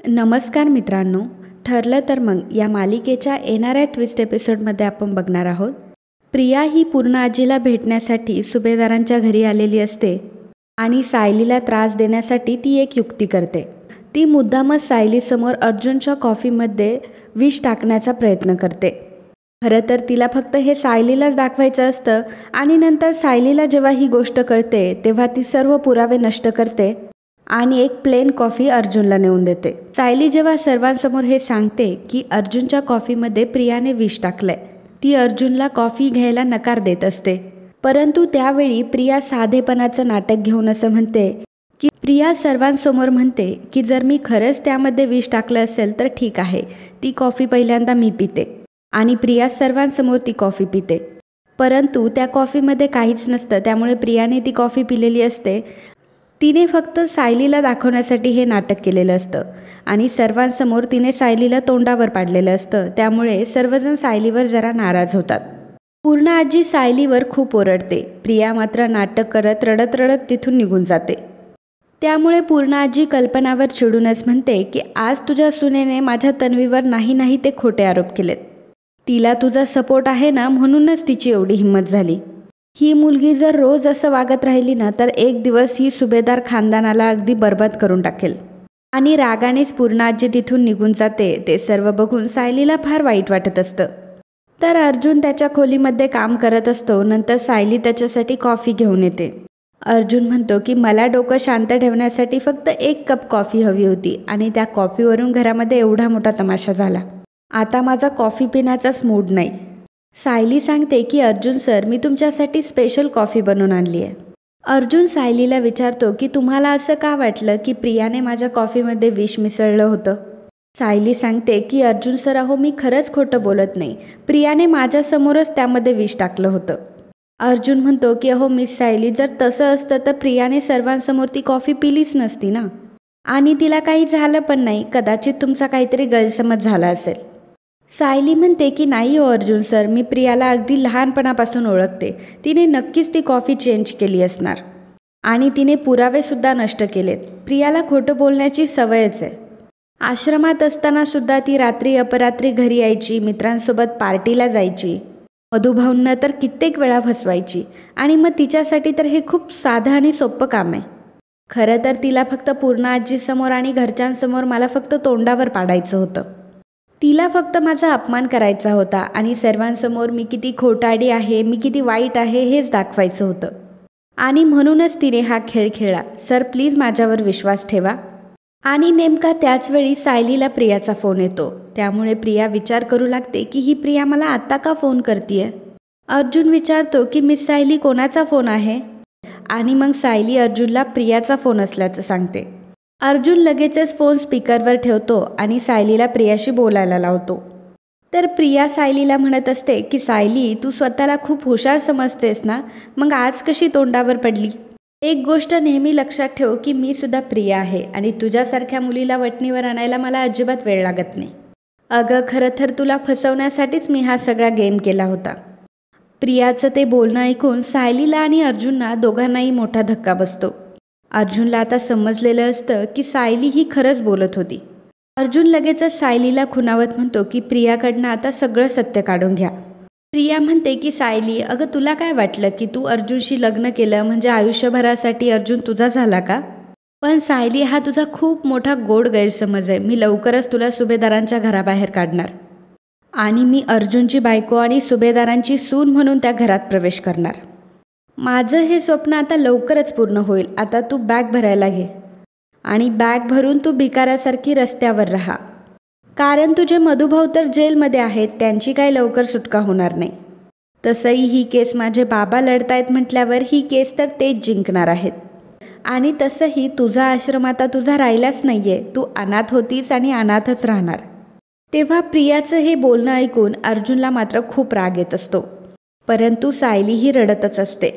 नमस्कार मित्रांनो, ठरलं तर मग या मालिकेच्या येणाऱ्या ट्विस्ट एपिसोडमध्ये आपण बघणार आहोत. प्रिया ही पूर्ण आजीला भेटण्यासाठी सुभेदारांच्या घरी आलेली असते आणि सायलीला त्रास देण्यासाठी ती एक युक्ती करते. ती मुद्दामच सायलीसमोर अर्जुनच्या कॉफीमध्ये विष टाकण्याचा प्रयत्न करते. खरं तर तिला फक्त हे सायलीलाच दाखवायचं असतं आणि नंतर सायलीला जेव्हा ही गोष्ट कळते तेव्हा ती सर्व पुरावे नष्ट करते आणि एक प्लेन कॉफी अर्जुनला नेऊन देते. सायली जेव्हा सर्वांसमोर हे सांगते की अर्जुनच्या कॉफीमध्ये प्रियाने विष टाकलंय, ती अर्जुनला कॉफी घ्यायला नकार देत असते. परंतु त्यावेळी प्रिया साधेपणाचं नाटक घेऊन असं म्हणते की प्रिया सर्वांसमोर म्हणते की जर मी खरंच त्यामध्ये विष टाकलं असेल तर ठीक आहे, ती कॉफी पहिल्यांदा मी पिते. आणि प्रिया सर्वांसमोर ती कॉफी पिते. परंतु त्या कॉफीमध्ये काहीच नसतं, त्यामुळे प्रियाने ती कॉफी पिलेली असते. तिने फक्त सायलीला दाखवण्यासाठी हे नाटक केलेलं असतं आणि सर्वांसमोर तिने सायलीला तोंडावर पाडलेलं असतं. त्यामुळे सर्वजण सायलीवर जरा नाराज होतात. पूर्ण आजी सायलीवर खूप ओरडते. प्रिया मात्र नाटक करत रडत रडत तिथून निघून जाते. त्यामुळे पूर्ण आजी कल्पनावर चिडूनच म्हणते की आज तुझ्या सुनेने माझ्या तन्वीवर नाही ते खोटे आरोप केलेत. तिला तुझा सपोर्ट आहे ना, म्हणूनच तिची एवढी हिंमत झाली. ही मुलगी जर रोज असं वागत राहिली ना तर एक दिवस ही सुभेदार खानदानाला अगदी बरबाद करून टाकेल. आणि रागानेच पूर्ण आजी तिथून निघून जाते. ते सर्व बघून सायलीला फार वाईट वाटत असतं. तर अर्जुन त्याच्या खोलीमध्ये काम करत असतो. नंतर सायली त्याच्यासाठी कॉफी घेऊन येते. अर्जुन म्हणतो की मला डोकं शांत ठेवण्यासाठी फक्त 1 कप कॉफी हवी होती आणि त्या कॉफीवरून घरामध्ये एवढा मोठा तमाशा झाला. आता माझा कॉफी पिण्याचाच मूड नाही. सायली सांगते की अर्जुन सर, मी तुमच्यासाठी स्पेशल कॉफी बनवून आणली आहे. अर्जुन सायलीला विचारतो की तुम्हाला असं का वाटलं की प्रियाने माझ्या कॉफीमध्ये विष मिसळलं होतं. सायली सांगते की अर्जुन सर, अहो मी खरंच खोटं बोलत नाही. प्रियाने माझ्यासमोरच त्यामध्ये विष टाकलं होतं. अर्जुन म्हणतो की अहो मिस सायली, जर तसं असतं तर प्रियाने सर्वांसमोर ती कॉफी पिलीच नसती ना, आणि तिला काही झालं पण नाही. कदाचित तुमचा काहीतरी गैरसमज झाला असेल. सायली म्हणते की नाही हो अर्जुन सर, मी प्रियाला अगदी लहानपणापासून ओळखते. तिने नक्कीच ती कॉफी चेंज केली असणार आणि तिने पुरावेसुद्धा नष्ट केलेत. प्रियाला खोटं बोलण्याची सवयच आहे. आश्रमात असतानासुद्धा ती रात्री अपरात्री घरी यायची, मित्रांसोबत पार्टीला जायची, मधुभाऊंना तर कित्येक वेळा फसवायची. आणि मग तिच्यासाठी तर हे खूप साधं आणि सोपं काम आहे. खरं तर तिला फक्त पूर्ण आजीसमोर आणि घरच्यांसमोर मला फक्त तोंडावर पाडायचं होतं. तिला फक्त माझा अपमान करायचा होता आणि सर्वांसमोर मी किती खोटारडी आहे, मी किती वाईट आहे हेच दाखवायचं होतं. आणि म्हणूनच तिने हा खेळ खेळला. सर प्लीज माझ्यावर विश्वास ठेवा. आणि नेमका त्याचवेळी सायलीला प्रियाचा फोन येतो. त्यामुळे प्रिया विचार करू लागते की ही प्रिया मला आत्ता का फोन करतीये. अर्जुन विचारतो की मिस सायली, कोणाचा फोन आहे. आणि मग सायली अर्जुनला प्रियाचा फोन असल्याचं सांगते. अर्जुन लगेचच फोन स्पीकरवर ठेवतो आणि सायलीला प्रियाशी बोलायला लावतो. तर प्रिया सायलीला म्हणत असते की सायली, तू स्वतःला खूप हुशार समजतेस ना, मग आज कशी तोंडावर पडली. एक गोष्ट नेहमी लक्षात ठेव की मी सुद्धा प्रिया आहे आणि तुझ्यासारख्या मुलीला वटणीवर आणायला मला अजिबात वेळ लागत नाही. अगं खरं तर तुला फसवण्यासाठीच मी हा सगळा गेम केला होता. प्रियाचं ते बोलणं ऐकून सायलीला आणि अर्जुनला दोघांनाही मोठा धक्का बसतो. अर्जुनला आता समजलेलं असतं की सायली ही खरंच बोलत होती. अर्जुन लगेचच सायलीला खुणावत म्हणतो की प्रियाकडनं आता सगळं सत्य काढून घ्या. प्रिया म्हणते की सायली, अगं तुला काय वाटलं की तू अर्जुनशी लग्न केलं म्हणजे आयुष्यभरासाठी अर्जुन तुझा झाला का. पण सायली, हा तुझा खूप मोठा गोड गैरसमज आहे. मी लवकरच तुला सुभेदारांच्या घराबाहेर काढणार आणि मी अर्जुनची बायको आणि सुभेदारांची सून म्हणून त्या घरात प्रवेश करणार. माझं हे स्वप्न आता लवकरच पूर्ण होईल. आता तू बॅग भरायला घे आणि बॅग भरून तू भिकाऱ्यासारखी रस्त्यावर राहा. कारण तुझे मधुभाऊ तर जेलमध्ये आहेत, त्यांची काही लवकर सुटका होणार नाही. तसंही ही केस माझे बाबा लढतायत म्हटल्यावर ही केस तर तेच जिंकणार आहेत. आणि तसंही तुझा आश्रम आता तुझा राहिलाच नाही आहे. तू अनाथ होतीस आणि अनाथच राहणार. तेव्हा प्रियाचं हे बोलणं ऐकून अर्जुनला मात्र खूप राग येत असतो. परंतु सायली ही रडतच असते.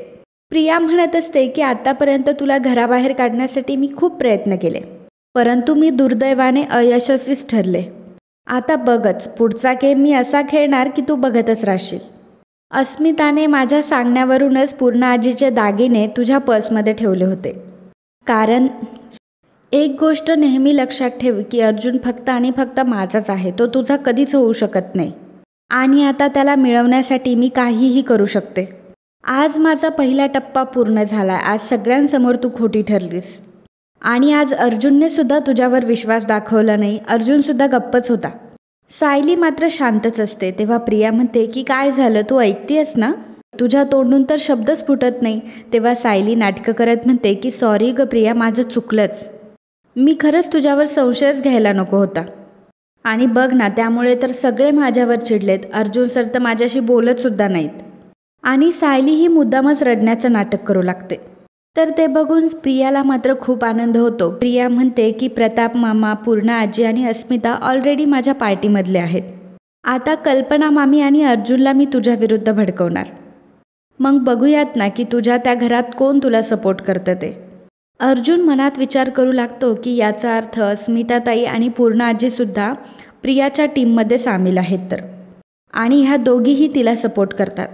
प्रिया म्हणत असते की आतापर्यंत तुला घराबाहेर काढण्यासाठी मी खूप प्रयत्न केले, परंतु मी दुर्दैवाने अयशस्वीच ठरले. आता बघच, पुढचा गेम मी असा खेळणार की तू बघतच राहशील. अस्मिताने माझ्या सांगण्यावरूनच पूर्ण आजीचे दागिने तुझ्या पर्समध्ये ठेवले होते. कारण एक गोष्ट नेहमी लक्षात ठेव की अर्जुन फक्त आणि फक्त माझाच आहे, तो तुझा कधीच होऊ शकत नाही. आणि आता त्याला मिळवण्यासाठी मी काहीही करू शकते. आज माझा पहिला टप्पा पूर्ण झाला. आज सगळ्यांसमोर तू खोटी ठरलीस. आणि आज अर्जुनने सुद्धा तुझ्यावर विश्वास दाखवला नाही. अर्जुनसुद्धा गप्पच होता. सायली मात्र शांतच असते. तेव्हा प्रिया म्हणते की काय झालं, तू ऐकतेस ना? तुझ्या तोंडून तर शब्दच फुटत नाही. तेव्हा सायली नाटकं करत म्हणते की सॉरी ग प्रिया, माझं चुकलंच. मी खरंच तुझ्यावर संशयच घ्यायला नको होता. आणि बघ ना, त्यामुळे तर सगळे माझ्यावर चिडलेत. अर्जुन सर तर माझ्याशी बोलतसुद्धा नाहीत. आणि सायली ही मुद्दामच रडण्याचं नाटक करू लागते. तर ते बघून प्रियाला मात्र खूप आनंद होतो. प्रिया म्हणते की प्रताप मामा, पूर्णा आजी आणि अस्मिता ऑलरेडी माझ्या पार्टीमधले आहेत. आता कल्पना मामी आणि अर्जुनला मी तुझ्या विरुद्ध भडकवणार. मग बघूयात ना की तुझ्या त्या घरात कोण तुला सपोर्ट करतं ते. अर्जुन मनात विचार करू लागतो की याचा अर्थ अस्मिताताई आणि पूर्णा आजीसुद्धा प्रियाच्या टीममध्ये सामील आहेत तर. आणि ह्या दोघीही तिला सपोर्ट करतात.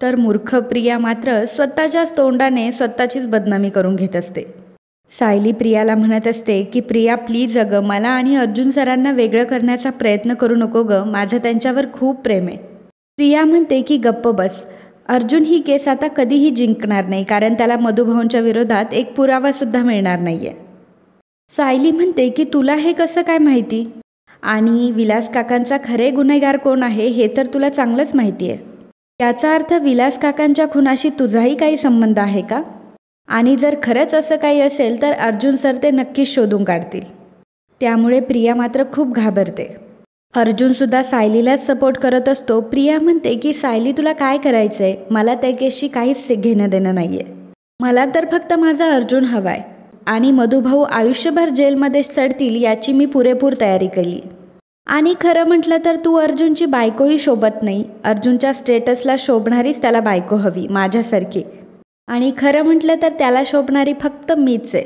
तर मूर्ख प्रिया मात्र स्वतःच्याच तोंडाने स्वतःचीच बदनामी करून घेत असते. सायली प्रियाला म्हणत असते की प्रिया प्लीज अगं, मला आणि अर्जुन सरांना वेगळं करण्याचा प्रयत्न करू नको गं, माझं त्यांच्यावर खूप प्रेम आहे. प्रिया म्हणते की गप्प बस. अर्जुन ही केस आता कधीही जिंकणार नाही, कारण त्याला मधुभाऊंच्या विरोधात एक पुरावासुद्धा मिळणार नाही आहे. सायली म्हणते की तुला हे कसं काय माहिती? आणि विलास काकांचा खरे गुन्हेगार कोण आहे हे तर तुला चांगलंच माहिती आहे. याचा अर्थ विलास काकांच्या खुनाशी तुझाही काही संबंध आहे का? आणि जर खरंच असं काही असेल तर अर्जुन सर ते नक्कीच शोधून काढतील. त्यामुळे प्रिया मात्र खूप घाबरते. अर्जुनसुद्धा सायलीलाच सपोर्ट करत असतो. प्रिया म्हणते की सायली तुला काय करायचं आहे? मला त्या केसशी काहीच घेणं देणं नाही आहे. मला तर फक्त माझा अर्जुन हवा आहे. आणि मधुभाऊ आयुष्यभर जेलमध्ये चढतील याची मी पुरेपूर तयारी केली. आणि खरं म्हटलं तर तू अर्जुनची बायकोही शोभत नाही. अर्जुनच्या स्टेटसला शोभणारीच त्याला बायको हवी, माझ्यासारखी. आणि खरं म्हटलं तर त्याला शोभणारी फक्त मीच आहे.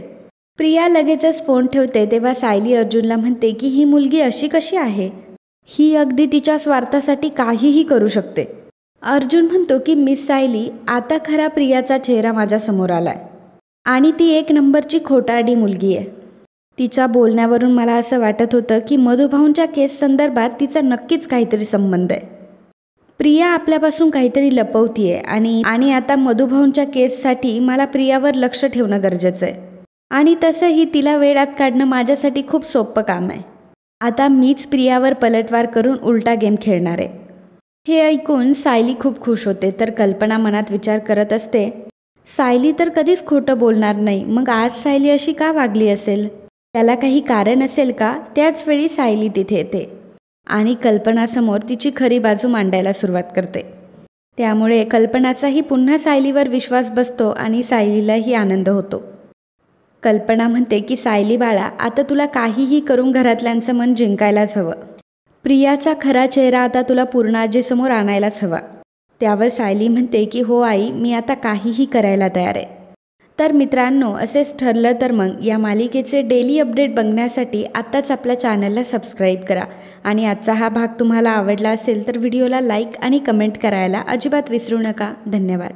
प्रिया लगेचच फोन ठेवते. तेव्हा सायली अर्जुनला म्हणते की ही मुलगी अशी कशी आहे? ही अगदी तिच्या स्वार्थासाठी काहीही करू शकते. अर्जुन म्हणतो की मिस सायली, आता खरा प्रियाचा चेहरा माझ्यासमोर आलाय. आणि ती एक नंबरची खोटारडी मुलगी आहे. तिच्या बोलण्यावरून मला असं वाटत होतं की मधुभाऊंच्या केस संदर्भात तिचा नक्कीच काहीतरी संबंध आहे. प्रिया आपल्यापासून काहीतरी लपवतीये आणि आता मधुभाऊंच्या केससाठी मला प्रियावर लक्ष ठेवणं गरजेचं आहे. आणि तसंही तिला वेळात काढणं माझ्यासाठी खूप सोपं काम आहे. आता मीच प्रियावर पलटवार करून उलटा गेम खेळणार आहे. हे ऐकून सायली खूप खुश होते. तर कल्पना मनात विचार करत असते, सायली तर कधीच खोटं बोलणार नाही. मग आज सायली अशी का वागली असेल? त्याला काही कारण असेल का? त्याच वेळी सायली तिथे येते आणि कल्पनासमोर तिची खरी बाजू मांडायला सुरुवात करते. त्यामुळे कल्पनाचाही पुन्हा सायलीवर विश्वास बसतो आणि सायलीलाही आनंद होतो. कल्पना म्हणते की सायली बाळा, आता तुला काहीही करून घरातल्यांचं मन जिंकायलाच हवं. प्रियाचा खरा चेहरा आता तुला पूर्णा आजीसमोर आणायलाच हवा. त्यावर सायली म्हणते की हो आई, मी आता काहीही करायला तयार आहे. तर मित्रांनो, असेच ठरलं तर मग या मालिकेचे डेली अपडेट बघण्यासाठी आत्ताच आपल्या चॅनलला सबस्क्राईब करा. आणि आजचा हा भाग तुम्हाला आवडला असेल तर व्हिडिओला लाईक आणि कमेंट करायला अजिबात विसरू नका. धन्यवाद.